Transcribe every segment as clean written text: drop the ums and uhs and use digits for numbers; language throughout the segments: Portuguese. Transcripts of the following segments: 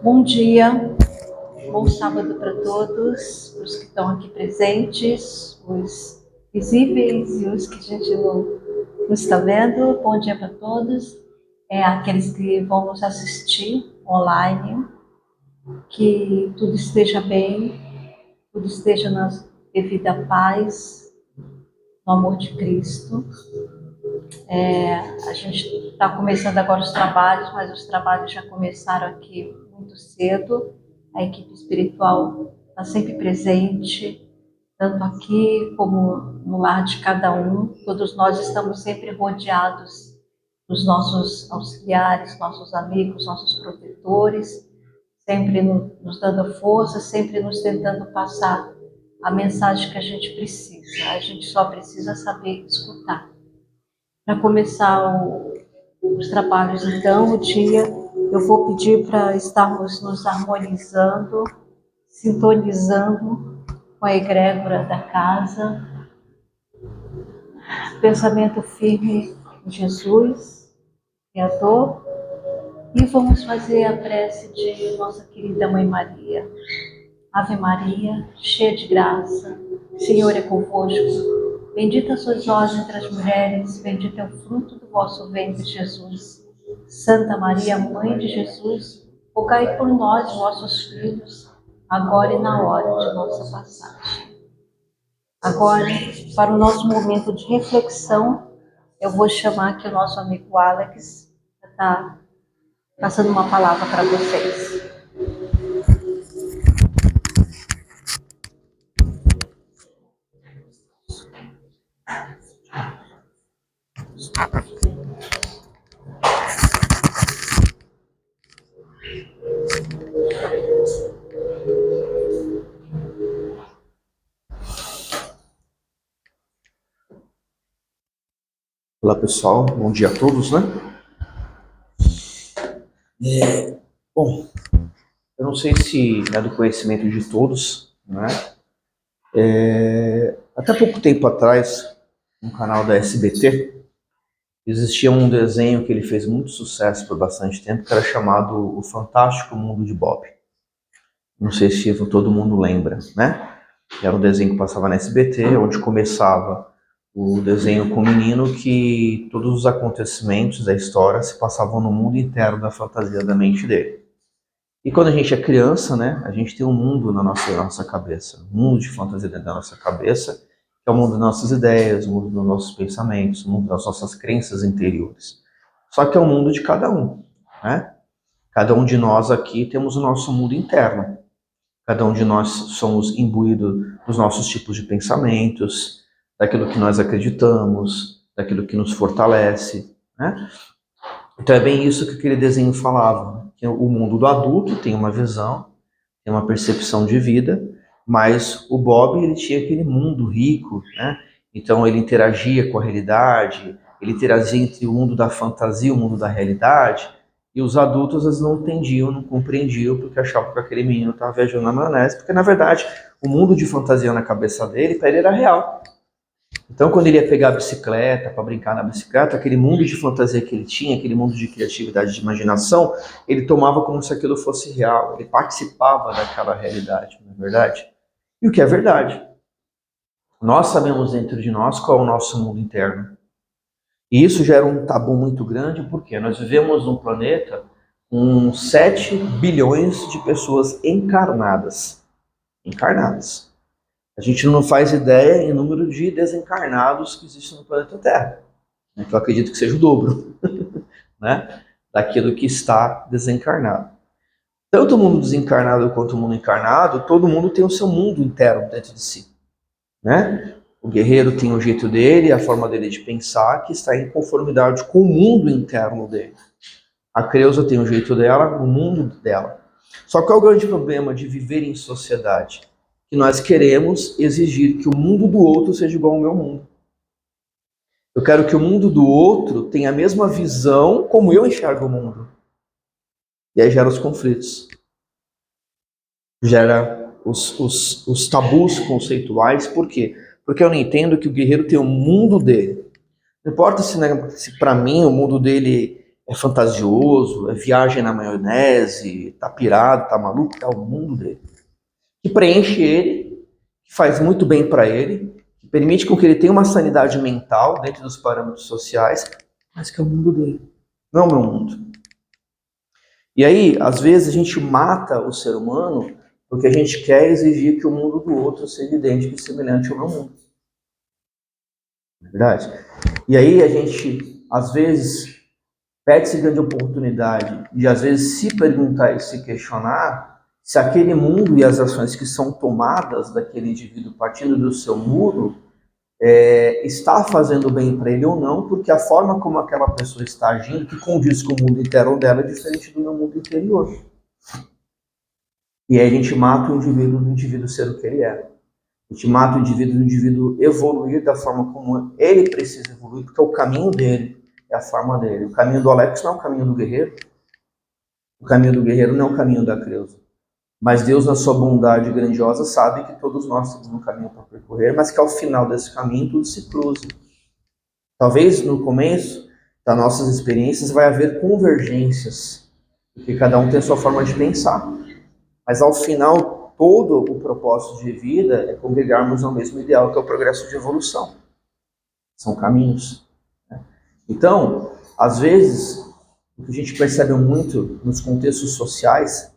Bom dia, bom sábado para todos, os que estão aqui presentes, os visíveis e os que a gente não está vendo. Bom dia para todos, aqueles que vão nos assistir online, que tudo esteja bem, tudo esteja na devida paz, no amor de Cristo. A gente está começando agora os trabalhos, mas os trabalhos já começaram aqui muito cedo. A equipe espiritual está sempre presente, tanto aqui como no lar de cada um. Todos nós estamos sempre rodeados dos nossos auxiliares, nossos amigos, nossos protetores, sempre nos dando força, sempre nos tentando passar a mensagem que a gente precisa. A gente só precisa saber escutar. Para começar os trabalhos, então, o dia, eu vou pedir para estarmos nos harmonizando, sintonizando com a egrégora da casa, pensamento firme em Jesus, Criador, e vamos fazer a prece de nossa querida Mãe Maria. Ave Maria, cheia de graça, o Senhor é convosco. Bendita sois vós entre as mulheres, bendito é o fruto do vosso ventre, Jesus. Santa Maria, Mãe de Jesus, rogai por nós, vossos filhos, agora e na hora de nossa passagem. Agora, para o nosso momento de reflexão, eu vou chamar aqui o nosso amigo Alex, para estar passando uma palavra para vocês. Olá pessoal, bom dia a todos, né? Bom, eu não sei se é do conhecimento de todos, né? Até pouco tempo atrás, no canal da SBT, existia um desenho que ele fez muito sucesso por bastante tempo, que era chamado O Fantástico Mundo de Bob. Não sei se todo mundo lembra, né? Era um desenho que passava na SBT, onde começava o desenho com o menino que todos os acontecimentos da história se passavam no mundo inteiro da fantasia da mente dele. E quando a gente é criança, né, a gente tem um mundo na nossa cabeça, um mundo de fantasia dentro da nossa cabeça, que é o mundo das nossas ideias, o mundo dos nossos pensamentos, o mundo das nossas crenças interiores. Só que é o mundo de cada um, né? Cada um de nós aqui temos o nosso mundo interno. Cada um de nós somos imbuídos dos nossos tipos de pensamentos, daquilo que nós acreditamos, daquilo que nos fortalece, né? Então é bem isso que aquele desenho falava, que o mundo do adulto tem uma visão, tem uma percepção de vida, mas o Bob, ele tinha aquele mundo rico, né? Então ele interagia com a realidade, ele interagia entre o mundo da fantasia e o mundo da realidade, e os adultos às vezes não entendiam, não compreendiam, porque achavam que aquele menino estava viajando na maionese, porque na verdade o mundo de fantasia na cabeça dele, para ele era real. Então, quando ele ia pegar a bicicleta, para brincar na bicicleta, aquele mundo de fantasia que ele tinha, aquele mundo de criatividade, de imaginação, ele tomava como se aquilo fosse real, ele participava daquela realidade, não é verdade? E o que é verdade? Nós sabemos dentro de nós qual é o nosso mundo interno. E isso gera um tabu muito grande, porque nós vivemos num planeta com 7 bilhões de pessoas encarnadas. Encarnadas. A gente não faz ideia em número de desencarnados que existem no planeta Terra, né, que eu acredito que seja o dobro, né, daquilo que está desencarnado. Tanto o mundo desencarnado quanto o mundo encarnado, todo mundo tem o seu mundo interno dentro de si, né? O guerreiro tem o jeito dele, a forma dele de pensar, que está em conformidade com o mundo interno dele. A Creusa tem o jeito dela, o mundo dela. Só que qual é o grande problema de viver em sociedade? Que nós queremos exigir que o mundo do outro seja igual ao meu mundo. Eu quero que o mundo do outro tenha a mesma visão como eu enxergo o mundo. E aí gera os conflitos. Gera os tabus conceituais. Por quê? Porque eu não entendo que o guerreiro tem o mundo dele. Não importa se para mim o mundo dele é fantasioso, é viagem na maionese, tá pirado, tá maluco, é o mundo dele. Que preenche ele, que faz muito bem para ele, que permite com que ele tenha uma sanidade mental dentro dos parâmetros sociais, mas que é o mundo dele, não é o meu mundo. E aí, às vezes, a gente mata o ser humano porque a gente quer exigir que o mundo do outro seja idêntico e semelhante ao meu mundo. Não é verdade? E aí a gente, às vezes, perde-se grande oportunidade de, às vezes, se perguntar e se questionar se aquele mundo e as ações que são tomadas daquele indivíduo partindo do seu mundo está fazendo bem para ele ou não, porque a forma como aquela pessoa está agindo, que condiz com o mundo interno dela, é diferente do meu mundo interior. E aí a gente mata o indivíduo do indivíduo ser o que ele é. A gente mata o indivíduo do indivíduo evoluir da forma como ele precisa evoluir, porque é o caminho dele, é a forma dele. O caminho do Alex não é o caminho do guerreiro. O caminho do guerreiro não é o caminho da Creuza. Mas Deus, na sua bondade grandiosa, sabe que todos nós temos um caminho para percorrer, mas que ao final desse caminho tudo se cruza. Talvez no começo das nossas experiências vai haver convergências, porque cada um tem a sua forma de pensar. Mas ao final, todo o propósito de vida é congregarmos ao mesmo ideal, que é o progresso de evolução. São caminhos. Então, às vezes, o que a gente percebe muito nos contextos sociais,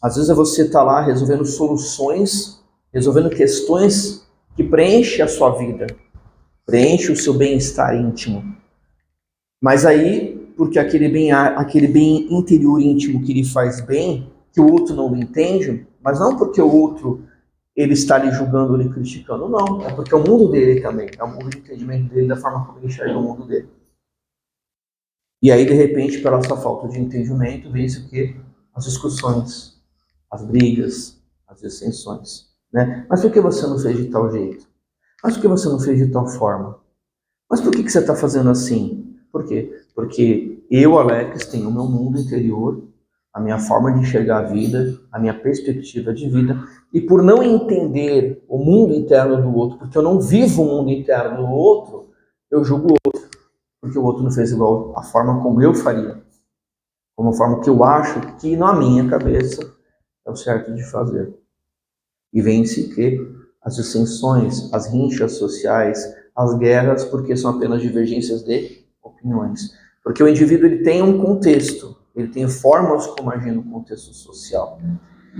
às vezes é você estar lá resolvendo soluções, resolvendo questões que preenchem a sua vida, preenche o seu bem-estar íntimo. Mas aí, porque aquele bem interior íntimo que lhe faz bem, que o outro não entende, mas não porque o outro ele está lhe julgando ou lhe criticando, não. É porque é o mundo dele também, é o mundo de entendimento dele, da forma como ele enxerga o mundo dele. E aí, de repente, pela sua falta de entendimento, vem-se o quê? As discussões, as brigas, as dissensões. Né? Mas por que você não fez de tal jeito? Mas por que você não fez de tal forma? Mas por que você está fazendo assim? Por quê? Porque eu, Alex, tenho o meu mundo interior, a minha forma de enxergar a vida, a minha perspectiva de vida, e por não entender o mundo interno do outro, porque eu não vivo o mundo interno do outro, eu julgo o outro, porque o outro não fez igual a forma como eu faria, como a forma que eu acho que na minha cabeça é o certo de fazer. E vem-se que as dissensões, as rinchas sociais, as guerras, porque são apenas divergências de opiniões. Porque o indivíduo ele tem um contexto, ele tem formas como agir no contexto social.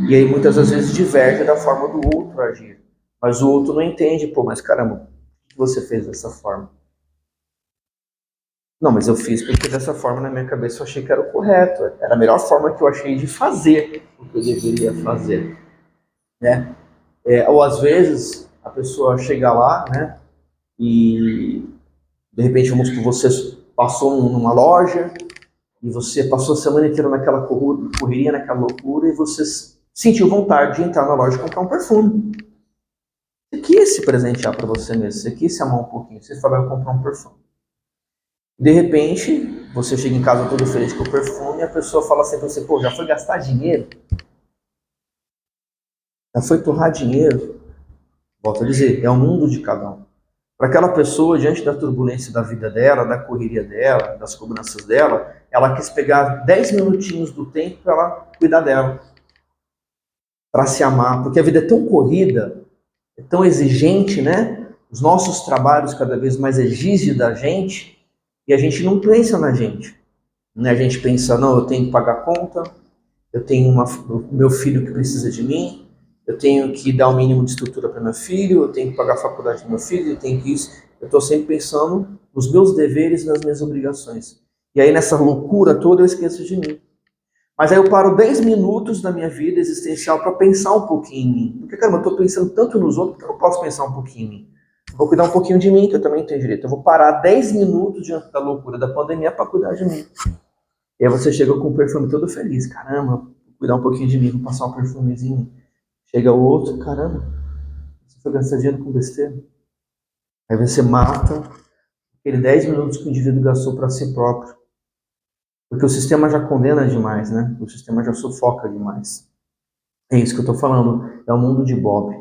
E aí muitas das vezes diverge da forma do outro agir. Mas o outro não entende, pô, mas caramba, por que você fez dessa forma? Não, mas eu fiz porque dessa forma na minha cabeça eu achei que era o correto. Era a melhor forma que eu achei de fazer o que eu deveria fazer. Né? Ou às vezes a pessoa chega lá, né, e de repente, vamos supor, você passou numa loja e você passou a semana inteira naquela correria, naquela loucura, e você sentiu vontade de entrar na loja e comprar um perfume. Você quis se presentear para você mesmo, você quis se amar um pouquinho, você falou, eu comprar um perfume. De repente, você chega em casa todo feliz com o perfume e a pessoa fala assim para você, pô, já foi gastar dinheiro? Já foi torrar dinheiro? Volto a dizer, é o mundo de cada um. Para aquela pessoa, diante da turbulência da vida dela, da correria dela, das cobranças dela, ela quis pegar 10 minutinhos do tempo para ela cuidar dela, para se amar, porque a vida é tão corrida, é tão exigente, né? Os nossos trabalhos cada vez mais exigem da gente e a gente não pensa na gente. Né? A gente pensa, não, eu tenho que pagar a conta, eu tenho meu filho que precisa de mim, eu tenho que dar o mínimo de estrutura para meu filho, eu tenho que pagar a faculdade do meu filho, eu tenho que isso. Eu estou sempre pensando nos meus deveres e nas minhas obrigações. E aí nessa loucura toda eu esqueço de mim. Mas aí eu paro 10 minutos da minha vida existencial para pensar um pouquinho em mim. Porque, caramba, eu estou pensando tanto nos outros, porque eu não posso pensar um pouquinho em mim. Eu vou cuidar um pouquinho de mim, que eu também tenho direito. Eu vou parar 10 minutos diante da loucura da pandemia para cuidar de mim. E aí você chega com o perfume todo feliz. Caramba, vou cuidar um pouquinho de mim, vou passar um perfumezinho. Chega o outro, caramba, você foi gastar dinheiro com besteira. Aí você mata aquele 10 minutos que o indivíduo gastou para si próprio. Porque o sistema já condena demais, né? O sistema já sufoca demais. É isso que eu estou falando, é o mundo de Bob.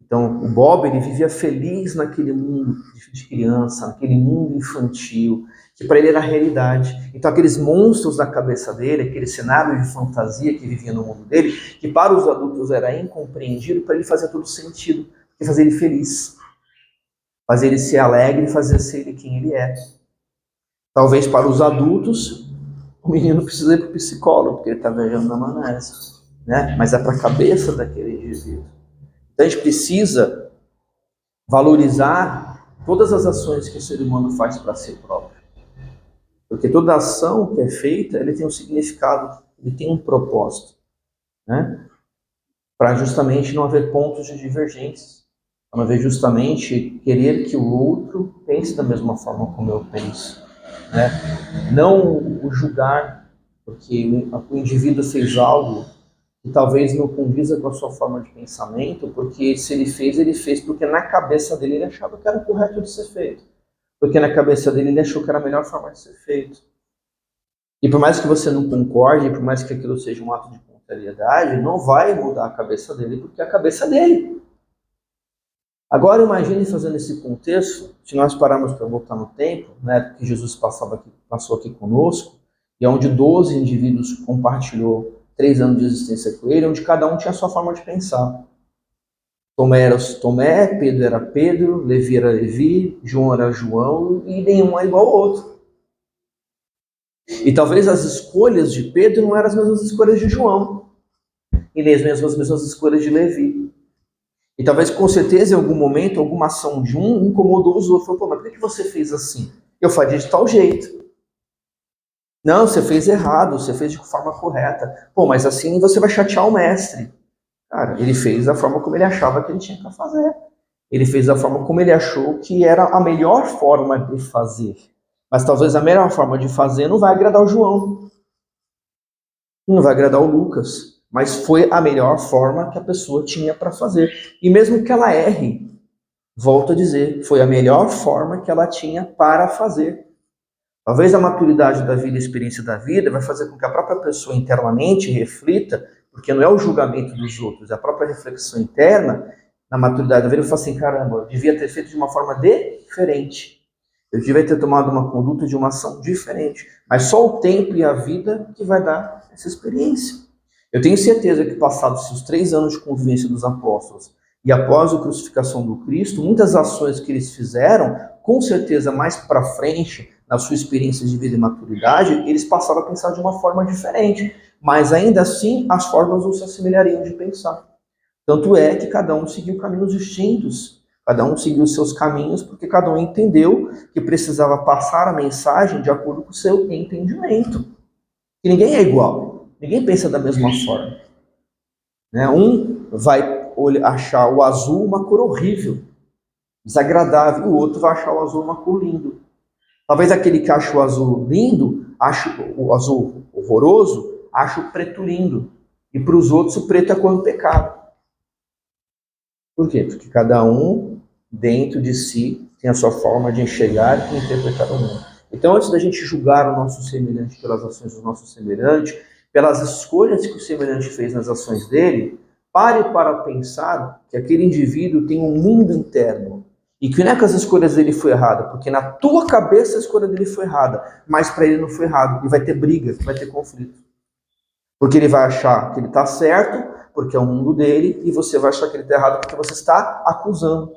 Então, o Bob, ele vivia feliz naquele mundo de criança, naquele mundo infantil, que para ele era a realidade. Então, aqueles monstros na cabeça dele, aquele cenário de fantasia que vivia no mundo dele, que para os adultos era incompreendido, para ele fazia todo sentido, porque fazia ele feliz, fazia ele ser alegre, fazia ser ele quem ele é. Talvez para os adultos, o menino precisa ir para o psicólogo, porque ele está viajando na maionese, né? Mas é para a cabeça daquele indivíduo. Então a gente precisa valorizar todas as ações que o ser humano faz para si próprio. Porque toda ação que é feita, ele tem um significado, ele tem um propósito, né? Para justamente não haver pontos de divergência, para não haver justamente querer que o outro pense da mesma forma como eu penso, né? Não o julgar, porque o indivíduo fez algo que talvez não condiza com a sua forma de pensamento, porque se ele fez porque na cabeça dele ele achava que era o correto de ser feito. Porque na cabeça dele ele achou que era a melhor forma de ser feito. E por mais que você não concorde, por mais que aquilo seja um ato de contrariedade, não vai mudar a cabeça dele, porque é a cabeça dele. Agora imagine fazendo esse contexto, se nós pararmos para voltar no tempo, né, que Jesus passou aqui conosco, e onde 12 indivíduos compartilhou 3 anos de existência com ele, onde cada um tinha a sua forma de pensar. Tomé era Tomé, Pedro era Pedro, Levi era Levi, João era João, e nenhum é igual ao outro. E talvez as escolhas de Pedro não eram as mesmas escolhas de João, e nem as mesmas escolhas de Levi. E talvez, com certeza, em algum momento, alguma ação de um incomodou os outros. Falou, pô, mas por que você fez assim? Eu faria de tal jeito. Não, você fez errado, você fez de forma correta. Pô, mas assim você vai chatear o mestre. Cara, ele fez da forma como ele achava que ele tinha que fazer. Ele fez da forma como ele achou que era a melhor forma de fazer. Mas talvez a melhor forma de fazer não vai agradar o João. Não vai agradar o Lucas. Mas foi a melhor forma que a pessoa tinha para fazer. E mesmo que ela erre, volto a dizer, foi a melhor forma que ela tinha para fazer. Talvez a maturidade da vida, a experiência da vida, vai fazer com que a própria pessoa internamente reflita, porque não é o julgamento dos outros, é a própria reflexão interna, na maturidade da vida, eu falo assim, caramba, eu devia ter feito de uma forma diferente. Eu devia ter tomado uma conduta de uma ação diferente. Mas só o tempo e a vida que vai dar essa experiência. Eu tenho certeza que passados os 3 anos de convivência dos apóstolos e após a crucificação do Cristo, muitas ações que eles fizeram, com certeza mais para frente, na sua experiência de vida e maturidade, eles passaram a pensar de uma forma diferente. Mas ainda assim, as formas não se assemelhariam de pensar. Tanto é que cada um seguiu caminhos distintos. Cada um seguiu seus caminhos porque cada um entendeu que precisava passar a mensagem de acordo com o seu entendimento. E ninguém é igual. Ninguém pensa da mesma forma. Né? Um vai achar o azul uma cor horrível, desagradável, e o outro vai achar o azul uma cor lindo. Talvez aquele que acha o azul lindo, acha o azul horroroso, acha o preto lindo. E para os outros o preto é a cor do pecado. Por quê? Porque cada um, dentro de si, tem a sua forma de enxergar e interpretar o mundo. Então, antes da gente julgar o nosso semelhante pelas ações do nosso semelhante, pelas escolhas que o semelhante fez nas ações dele, pare para pensar que aquele indivíduo tem um mundo interno. E que não é que as escolhas dele foi errada, porque na tua cabeça a escolha dele foi errada, mas para ele não foi errado. E vai ter briga, vai ter conflito. Porque ele vai achar que ele está certo, porque é o mundo dele, e você vai achar que ele está errado porque você está acusando.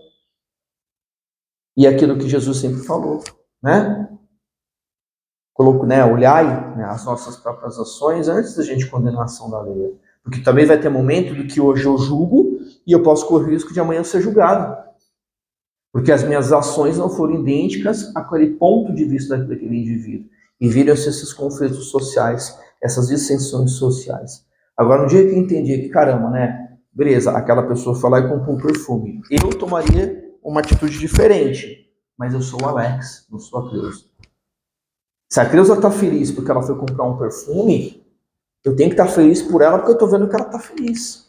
E é aquilo que Jesus sempre falou, né? Olhai, né, as nossas próprias ações antes da gente condenar a ação da lei. Porque também vai ter momento do que hoje eu julgo e eu posso correr o risco de amanhã ser julgado. Porque as minhas ações não foram idênticas àquele ponto de vista daquele indivíduo. E viram-se esses conflitos sociais, essas dissensões sociais. Agora, no dia que eu entendi que, caramba, né? Beleza, aquela pessoa foi lá e comprou um perfume. Eu tomaria uma atitude diferente. Mas eu sou o Alex, não sou a Cleusa. Se a Cleusa está feliz porque ela foi comprar um perfume, eu tenho que estar feliz por ela porque eu estou vendo que ela está feliz.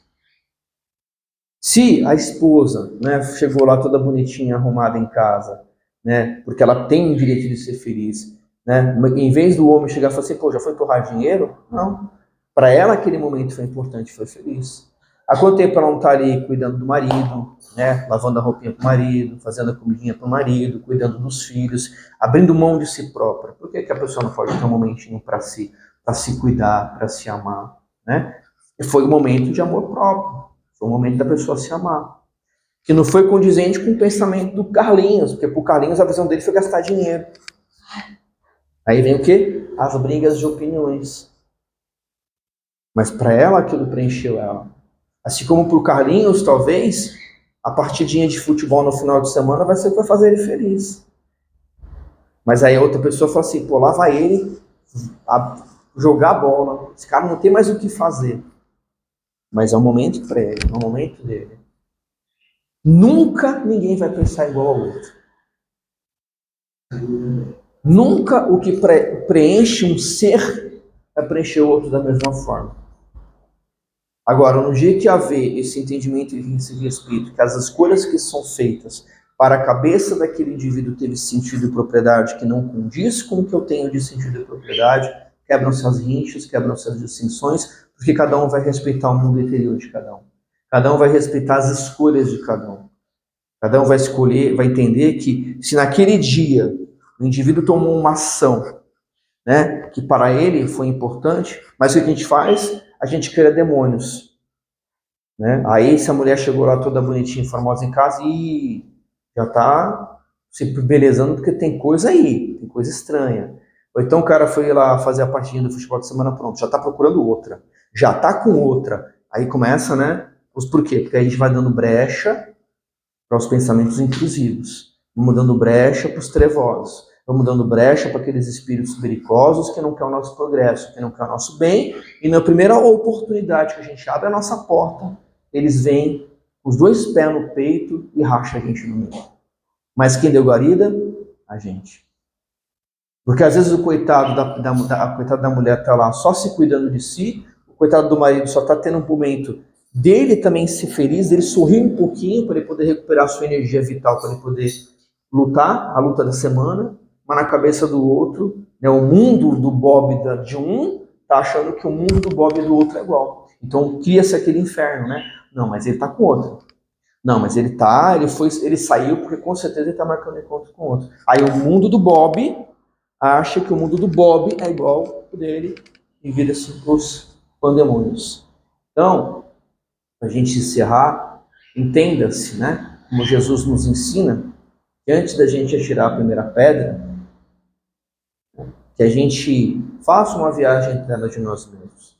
Se a esposa, né, chegou lá toda bonitinha, arrumada em casa, né, porque ela tem o direito de ser feliz, né, em vez do homem chegar e falar assim, pô, já foi torrar dinheiro? Não. Para ela, aquele momento foi importante, foi feliz. Há quanto tempo ela não está ali cuidando do marido, né? Lavando a roupinha pro marido, fazendo a comidinha pro marido, cuidando dos filhos, abrindo mão de si própria? Por que a pessoa não pode ter um momentinho para se cuidar, para se amar, né? E foi um momento de amor próprio, foi um momento da pessoa se amar. Que não foi condizente com o pensamento do Carlinhos, porque pro Carlinhos a visão dele foi gastar dinheiro. Aí vem o quê? As brigas de opiniões. Mas para ela aquilo preencheu ela. Assim como pro Carlinhos, talvez, a partidinha de futebol no final de semana vai ser o que vai fazer ele feliz. Mas aí a outra pessoa fala assim, pô, lá vai ele jogar bola. Esse cara não tem mais o que fazer. Mas é um momento para ele, é um momento dele. Nunca ninguém vai pensar igual ao outro. Nunca o que preenche um ser vai preencher o outro da mesma forma. Agora, no dia que haver esse entendimento e esse respeito, que as escolhas que são feitas para a cabeça daquele indivíduo teve sentido e propriedade que não condiz com o que eu tenho de sentido e propriedade, quebram-se as rinchas, quebram-se as distinções, porque cada um vai respeitar o mundo interior de cada um. Cada um vai respeitar as escolhas de cada um. Cada um vai escolher, vai entender que se naquele dia o indivíduo tomou uma ação, né, que para ele foi importante, mas o que a gente faz? A gente cria demônios. Né? Aí se a mulher chegou lá toda bonitinha, formosa em casa e já está se belezando porque tem coisa aí, tem coisa estranha. Ou então o cara foi lá fazer a partidinha do futebol de semana, pronto, já está procurando outra, já está com outra. Aí começa, né? Por quê? Porque a gente vai dando brecha para os pensamentos intrusivos, vamos dando brecha para os trevosos, vamos dando brecha para aqueles espíritos belicosos que não querem o nosso progresso, que não querem o nosso bem, e na primeira oportunidade que a gente abre a nossa porta, eles vêm com os dois pés no peito e racham a gente no meio. Mas quem deu guarida? A gente. Porque às vezes o coitado da mulher está lá só se cuidando de si, o coitado do marido só está tendo um momento dele também ser feliz, dele sorrir um pouquinho para ele poder recuperar a sua energia vital, para ele poder lutar a luta da semana, mas na cabeça do outro, né, o mundo do Bob de um está achando que o mundo do Bob do outro é igual. Então cria-se aquele inferno, né? Não, mas ele está com outro. Não, mas ele saiu porque com certeza ele está marcando encontro com outro. Aí o mundo do Bob acha que o mundo do Bob é igual o dele e vira-se os pandemônios. Então, para a gente encerrar, entenda-se, né? Como Jesus nos ensina, que antes da gente atirar a primeira pedra, que a gente faça uma viagem interna de nós mesmos.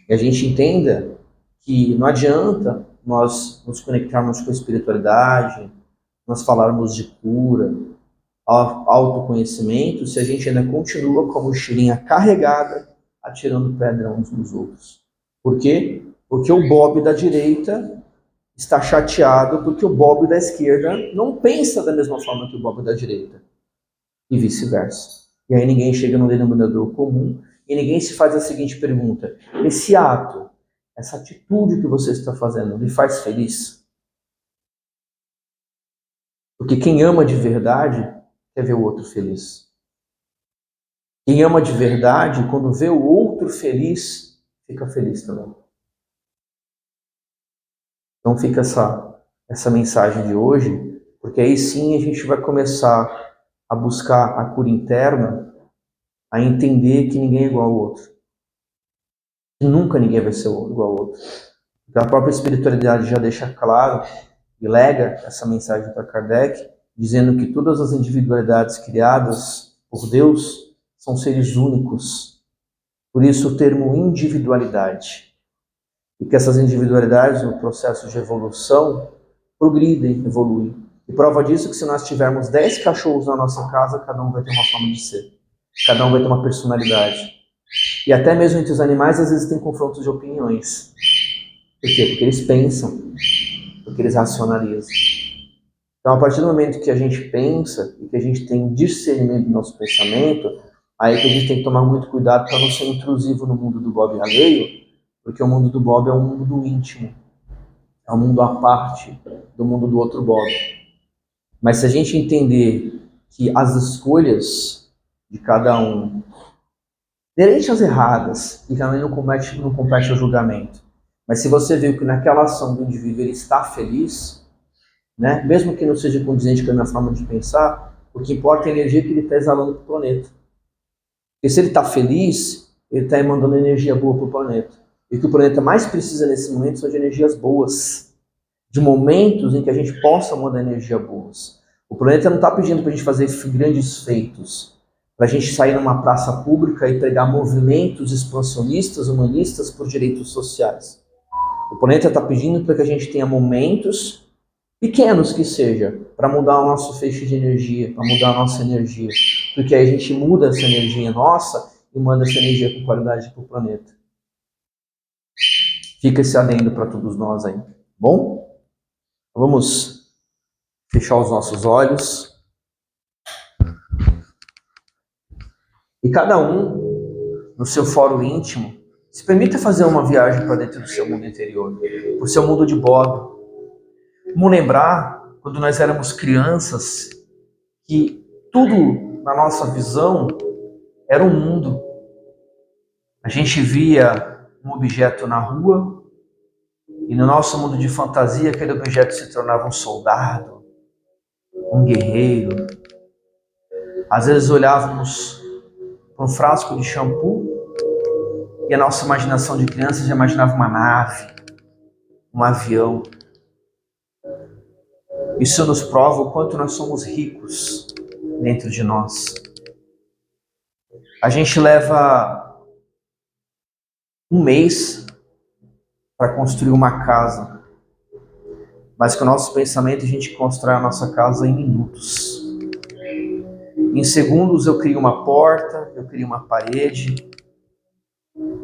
E a gente entenda que não adianta nós nos conectarmos com a espiritualidade, nós falarmos de cura, autoconhecimento, se a gente ainda continua com a mochilinha carregada, atirando pedra uns nos outros. Por quê? Porque o Bob da direita está chateado porque o Bob da esquerda não pensa da mesma forma que o Bob da direita. E vice-versa. E aí ninguém chega no denominador comum e ninguém se faz a seguinte pergunta: esse ato, essa atitude que você está fazendo, lhe faz feliz? Porque quem ama de verdade quer ver o outro feliz. Quem ama de verdade, quando vê o outro feliz, fica feliz também. Então fica essa mensagem de hoje, porque aí sim a gente vai começar a buscar a cura interna, a entender que ninguém é igual ao outro. Que nunca ninguém vai ser igual ao outro. Porque a própria espiritualidade já deixa claro e lega essa mensagem para Kardec, dizendo que todas as individualidades criadas por Deus são seres únicos. Por isso o termo individualidade. E que essas individualidades, no processo de evolução, progridem, evoluem. E prova disso é que se nós tivermos 10 cachorros na nossa casa, cada um vai ter uma forma de ser. Cada um vai ter uma personalidade. E até mesmo entre os animais, às vezes tem confrontos de opiniões. Por quê? Porque eles pensam, porque eles racionalizam. Então, a partir do momento que a gente pensa e que a gente tem discernimento do nosso pensamento, aí que a gente tem que tomar muito cuidado para não ser intrusivo no mundo do Bob alheio, porque o mundo do Bob é um mundo do íntimo, é um mundo à parte do mundo do outro Bob. Mas se a gente entender que as escolhas de cada um, inerentes às erradas, e também não compete ao julgamento, Mas se você viu que naquela ação do indivíduo ele está feliz, né? Mesmo que não seja condizente com a minha forma de pensar, o que importa é a energia que ele está exalando para o planeta. Porque se ele está feliz, ele está mandando energia boa para o planeta. E o que o planeta mais precisa nesse momento são de energias boas, de momentos em que a gente possa mandar energia boas. O planeta não está pedindo para a gente fazer grandes feitos, para a gente sair numa praça pública e pregar movimentos expansionistas, humanistas por direitos sociais. O planeta está pedindo para que a gente tenha momentos, pequenos que seja, para mudar o nosso feixe de energia, para mudar a nossa energia. Porque aí a gente muda essa energia nossa e manda essa energia com qualidade para o planeta. Fica esse adendo para todos nós aí. Bom? Vamos fechar os nossos olhos. E cada um, no seu fórum íntimo, se permita fazer uma viagem para dentro do seu mundo interior, para o seu mundo de Bob. Vamos lembrar, quando nós éramos crianças, que tudo na nossa visão era um mundo. A gente via um objeto na rua e no nosso mundo de fantasia aquele objeto se tornava um soldado, um guerreiro. Às vezes olhávamos para um frasco de shampoo e a nossa imaginação de criança já imaginava uma nave, um avião. Isso nos prova o quanto nós somos ricos dentro de nós. A gente leva um mês para construir uma casa, mas com o nosso pensamento a gente constrói a nossa casa em minutos. Em segundos eu crio uma porta, eu crio uma parede,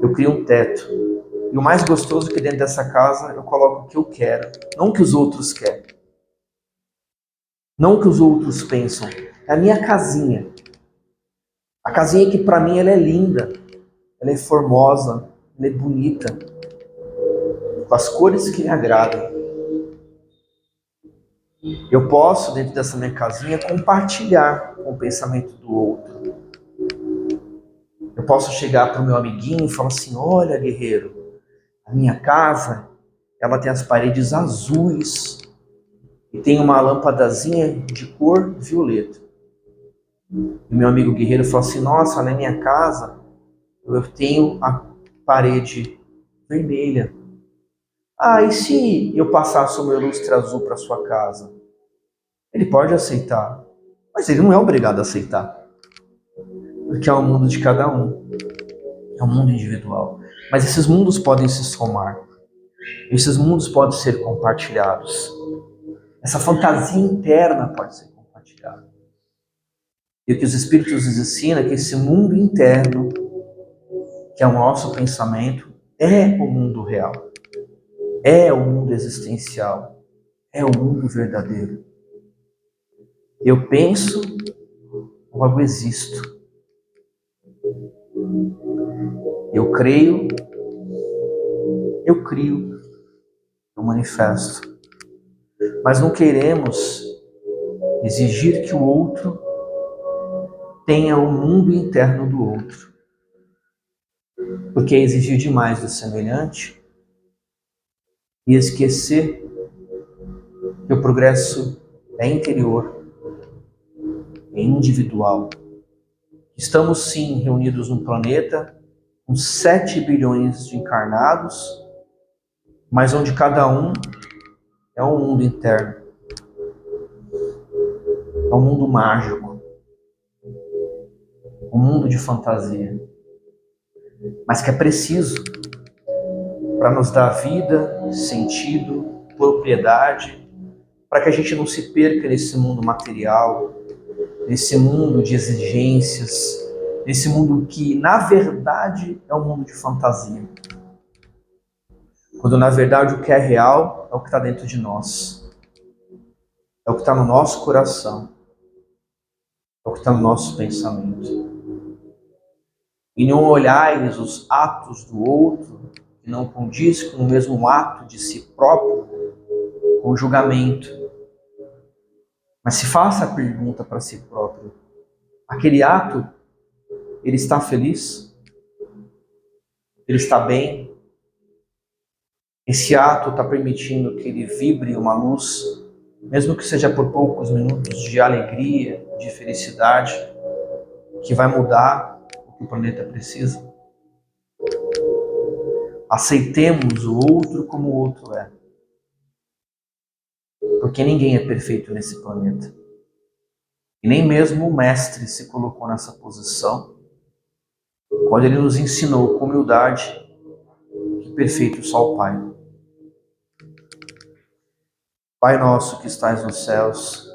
eu crio um teto. E o mais gostoso é que dentro dessa casa eu coloco o que eu quero, não o que os outros querem. Não o que os outros pensam. É a minha casinha. A casinha que para mim ela é linda, ela é formosa, ela é bonita, com as cores que me agradam. Eu posso, dentro dessa minha casinha, compartilhar com o pensamento do outro. Eu posso chegar para o meu amiguinho e falar assim: olha, guerreiro, a minha casa, ela tem as paredes azuis e tem uma lâmpadazinha de cor violeta. E meu amigo guerreiro fala assim: nossa, na minha casa eu tenho a parede vermelha. Ah, e se eu passasse o meu lustre azul para sua casa? Ele pode aceitar, mas ele não é obrigado a aceitar. Porque é o mundo de cada um. É um mundo individual. Mas esses mundos podem se somar. Esses mundos podem ser compartilhados. Essa fantasia interna pode ser compartilhada. E o que os Espíritos nos ensinam é que esse mundo interno, que é o nosso pensamento, é o mundo real. É o mundo existencial. É o mundo verdadeiro. Eu penso, logo existo. Eu creio, eu crio, eu manifesto. Mas não queremos exigir que o outro tenha o mundo interno do outro. Porque é exigir demais do semelhante e esquecer que o progresso é interior, é individual. Estamos sim reunidos num planeta com 7 bilhões de encarnados, mas onde cada um é um mundo interno. É um mundo mágico. Um mundo de fantasia. Mas que é preciso para nos dar vida, sentido, propriedade, para que a gente não se perca nesse mundo material, nesse mundo de exigências, nesse mundo que, na verdade, é um mundo de fantasia. Quando, na verdade, o que é real é o que está dentro de nós. É o que está no nosso coração. É o que está no nosso pensamento. E não olhais os atos do outro que não condiz com o mesmo ato de si próprio, com julgamento. Mas se faça a pergunta para si próprio: aquele ato, ele está feliz? Ele está bem? Esse ato está permitindo que ele vibre uma luz, mesmo que seja por poucos minutos, de alegria, de felicidade, que vai mudar o que o planeta precisa. Aceitemos o outro como o outro é. Porque ninguém é perfeito nesse planeta. E nem mesmo o Mestre se colocou nessa posição quando ele nos ensinou com humildade que perfeito só o Pai. Pai nosso que estais nos céus,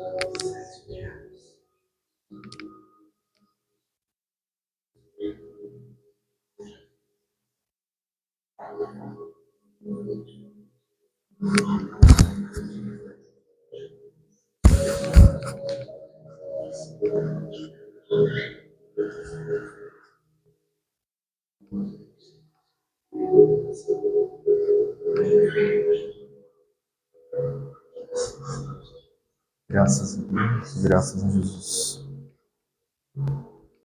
graças a Deus, graças a Jesus.